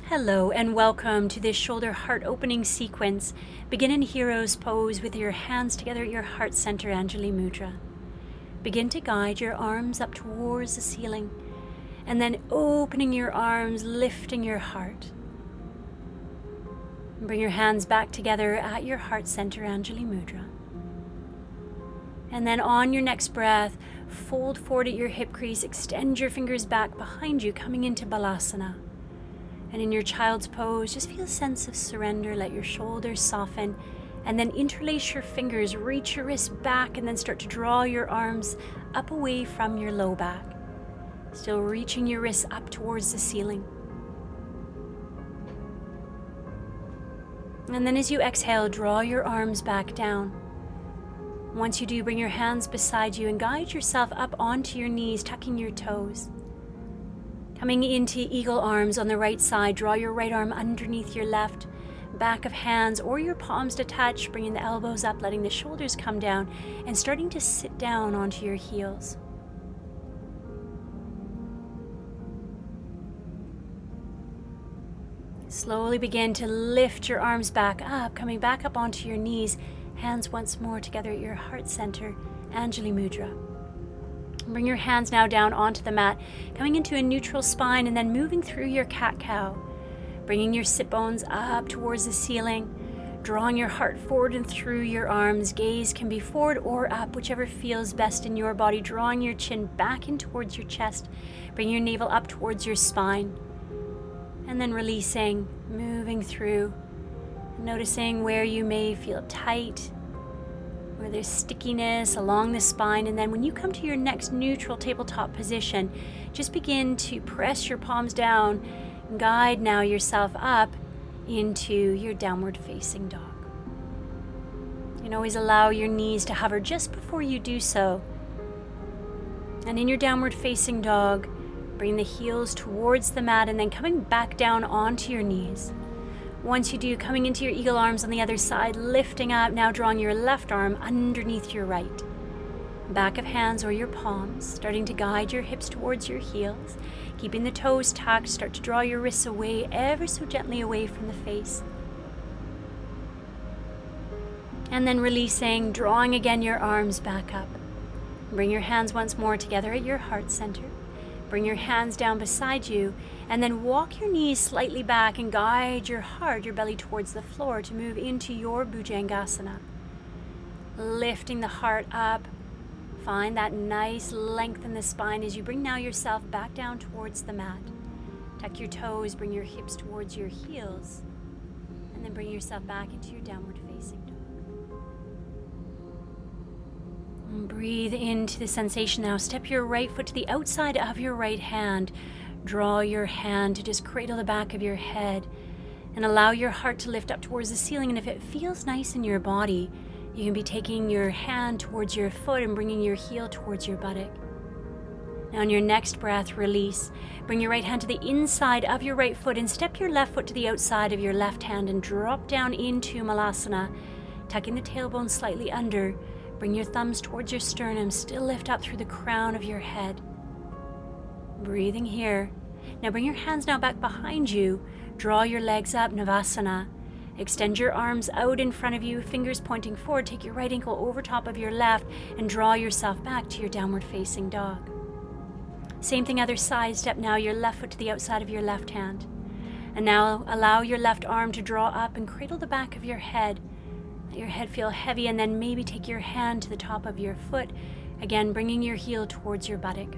Hello and welcome to this shoulder heart opening sequence. Begin in Hero's Pose with your hands together at your heart center, Anjali Mudra. Begin to guide your arms up towards the ceiling and then opening your arms, lifting your heart. And bring your hands back together at your heart center, Anjali Mudra. And then on your next breath, fold forward at your hip crease, extend your fingers back behind you, coming into Balasana. And in your child's pose, just feel a sense of surrender. Let your shoulders soften and then interlace your fingers, reach your wrists back and then start to draw your arms up away from your low back. Still reaching your wrists up towards the ceiling. And then as you exhale, draw your arms back down. Once you do, bring your hands beside you and guide yourself up onto your knees, tucking your toes. Coming into eagle arms on the right side, draw your right arm underneath your left, back of hands or your palms to touch, bringing the elbows up, letting the shoulders come down, and starting to sit down onto your heels. Slowly begin to lift your arms back up, coming back up onto your knees, hands once more together at your heart center, Anjali Mudra. Bring your hands now down onto the mat, coming into a neutral spine and then moving through your cat-cow. Bringing your sit bones up towards the ceiling, drawing your heart forward and through your arms. Gaze can be forward or up, whichever feels best in your body. Drawing your chin back in towards your chest. Bring your navel up towards your spine. And then releasing, moving through, noticing where you may feel tight, where there's stickiness along the spine. And then when you come to your next neutral tabletop position, just begin to press your palms down, guide now yourself up into your downward facing dog. You can always allow your knees to hover just before you do so. And in your downward facing dog, bring the heels towards the mat and then coming back down onto your knees. Once you do, coming into your eagle arms on the other side, lifting up, now drawing your left arm underneath your right. Back of hands or your palms, starting to guide your hips towards your heels, keeping the toes tucked, start to draw your wrists away, ever so gently away from the face. And then releasing, drawing again your arms back up. Bring your hands once more together at your heart center. Bring your hands down beside you and then walk your knees slightly back and guide your heart, your belly towards the floor to move into your Bhujangasana. Lifting the heart up. Find that nice length in the spine as you bring now yourself back down towards the mat. Tuck your toes, bring your hips towards your heels, and then bring yourself back into your downward facing dog. And breathe into the sensation now. Step your right foot to the outside of your right hand. Draw your hand to just cradle the back of your head and allow your heart to lift up towards the ceiling. And if it feels nice in your body, you can be taking your hand towards your foot and bringing your heel towards your buttock. Now on your next breath, release. Bring your right hand to the inside of your right foot and step your left foot to the outside of your left hand and drop down into Malasana, tucking the tailbone slightly under. Bring your thumbs towards your sternum, still lift up through the crown of your head. Breathing here. Now bring your hands now back behind you. Draw your legs up, Navasana. Extend your arms out in front of you, fingers pointing forward. Take your right ankle over top of your left and draw yourself back to your downward facing dog. Same thing, other side. Step now your left foot to the outside of your left hand. And now allow your left arm to draw up and cradle the back of your head. Let your head feel heavy and then maybe take your hand to the top of your foot. Again, bringing your heel towards your buttock.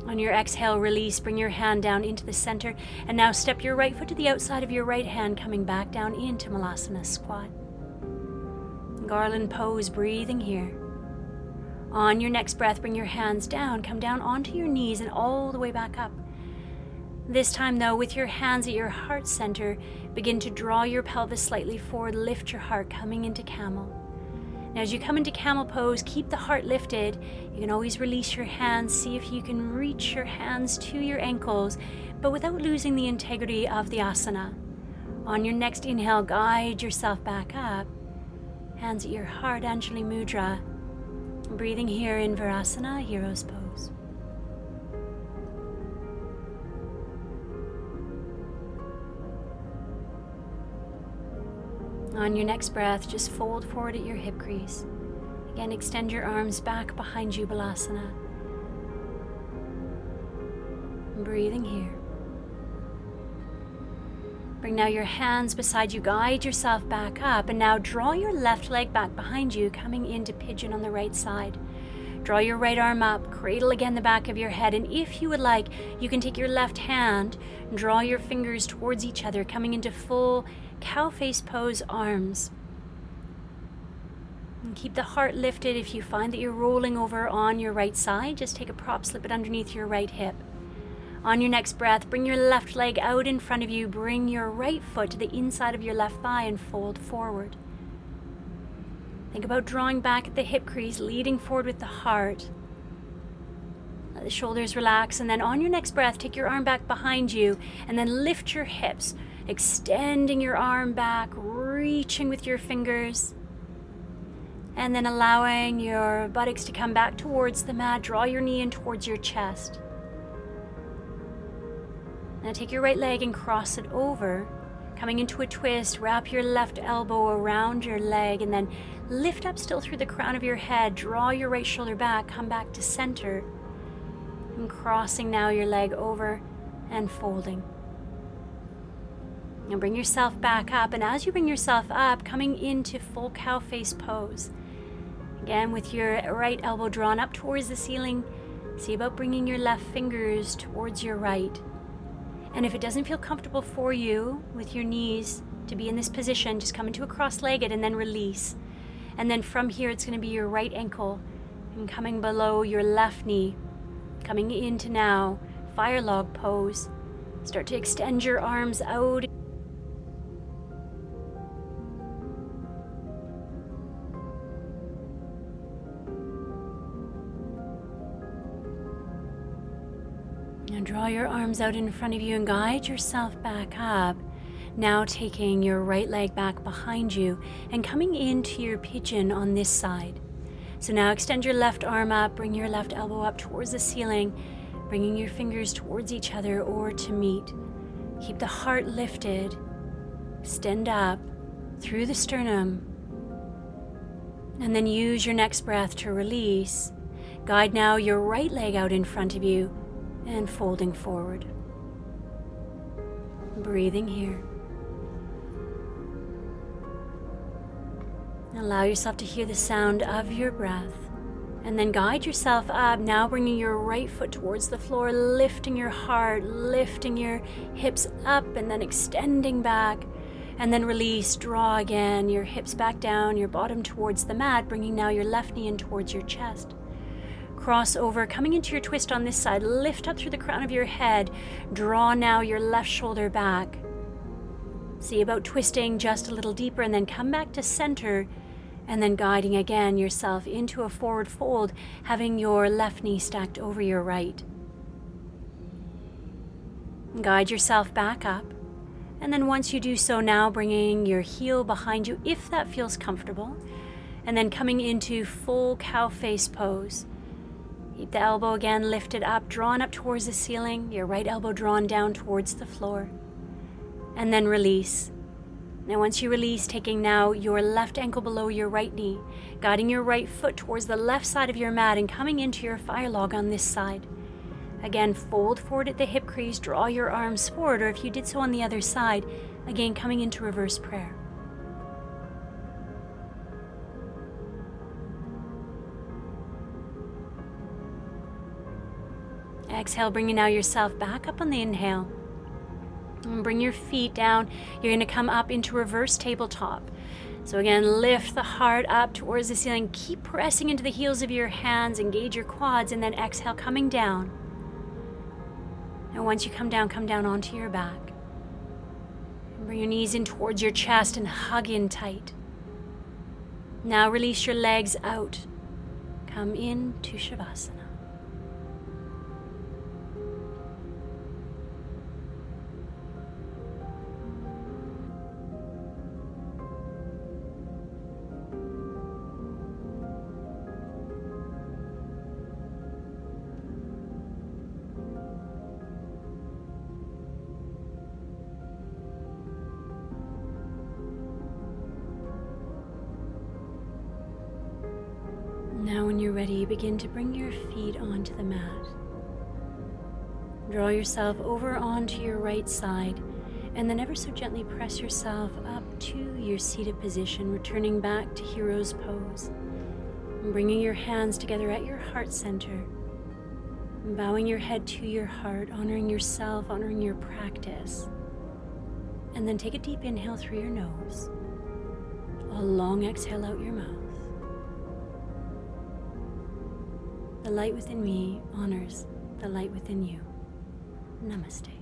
On your exhale, release, bring your hand down into the center, and now step your right foot to the outside of your right hand, coming back down into Malasana squat. Garland pose, breathing here. On your next breath, bring your hands down, come down onto your knees and all the way back up. This time though, with your hands at your heart center, begin to draw your pelvis slightly forward, lift your heart, coming into camel. Now as you come into camel pose, keep the heart lifted. You can always release your hands, see if you can reach your hands to your ankles, but without losing the integrity of the asana. On your next inhale, guide yourself back up. Hands at your heart, Anjali Mudra. Breathing here in Virasana, Hero's Pose. On your next breath, just fold forward at your hip crease. Again, extend your arms back behind you, Balasana. Breathing here. Bring now your hands beside you, guide yourself back up, and now draw your left leg back behind you, coming into pigeon on the right side. Draw your right arm up, cradle again the back of your head, and if you would like, you can take your left hand and draw your fingers towards each other, coming into full cow face pose, arms. And keep the heart lifted. If you find that you're rolling over on your right side, just take a prop, slip it underneath your right hip. On your next breath, bring your left leg out in front of you, bring your right foot to the inside of your left thigh and fold forward. Think about drawing back at the hip crease, leading forward with the heart. Let the shoulders relax, and then on your next breath, take your arm back behind you, and then lift your hips, extending your arm back, reaching with your fingers, and then allowing your buttocks to come back towards the mat. Draw your knee in towards your chest. Now take your right leg and cross it over, coming into a twist. Wrap your left elbow around your leg and then lift up still through the crown of your head. Draw your right shoulder back, come back to center, and crossing now your leg over and folding. Now bring yourself back up, and as you bring yourself up, coming into full cow face pose. Again, with your right elbow drawn up towards the ceiling, see about bringing your left fingers towards your right. And if it doesn't feel comfortable for you with your knees to be in this position, just come into a cross-legged and then release. And then from here, it's going to be your right ankle and coming below your left knee, coming into now fire log pose. Start to extend your arms out. Now draw your arms out in front of you and guide yourself back up. Now taking your right leg back behind you and coming into your pigeon on this side. So now extend your left arm up, bring your left elbow up towards the ceiling, bringing your fingers towards each other or to meet. Keep the heart lifted. Extend up through the sternum. And then use your next breath to release. Guide now your right leg out in front of you and folding forward. Breathing here. Allow yourself to hear the sound of your breath, and then guide yourself up, now bringing your right foot towards the floor, lifting your heart, lifting your hips up, and then extending back, and then release. Draw again your hips back down, your bottom towards the mat, bringing now your left knee in towards your chest. Cross over, coming into your twist on this side, lift up through the crown of your head, draw now your left shoulder back. See about twisting just a little deeper, and then come back to center, and then guiding again yourself into a forward fold, having your left knee stacked over your right. Guide yourself back up, and then once you do so, now bringing your heel behind you if that feels comfortable, and then coming into full cow face pose. Keep the elbow again lifted up, drawn up towards the ceiling, your right elbow drawn down towards the floor, and then release. Now once you release, taking now your left ankle below your right knee, guiding your right foot towards the left side of your mat and coming into your fire log on this side. Again, fold forward at the hip crease, draw your arms forward, or if you did so on the other side, again coming into reverse prayer. Exhale, bringing now yourself back up on the inhale. And bring your feet down. You're going to come up into reverse tabletop. So again, lift the heart up towards the ceiling. Keep pressing into the heels of your hands. Engage your quads, and then exhale, coming down. And once you come down onto your back. And bring your knees in towards your chest and hug in tight. Now release your legs out. Come into Shavasana. Now when you're ready, begin to bring your feet onto the mat. Draw yourself over onto your right side, and then ever so gently press yourself up to your seated position, returning back to Hero's Pose. And bringing your hands together at your heart center, and bowing your head to your heart, honoring yourself, honoring your practice. And then take a deep inhale through your nose, a long exhale out your mouth. The light within me honors the light within you. Namaste.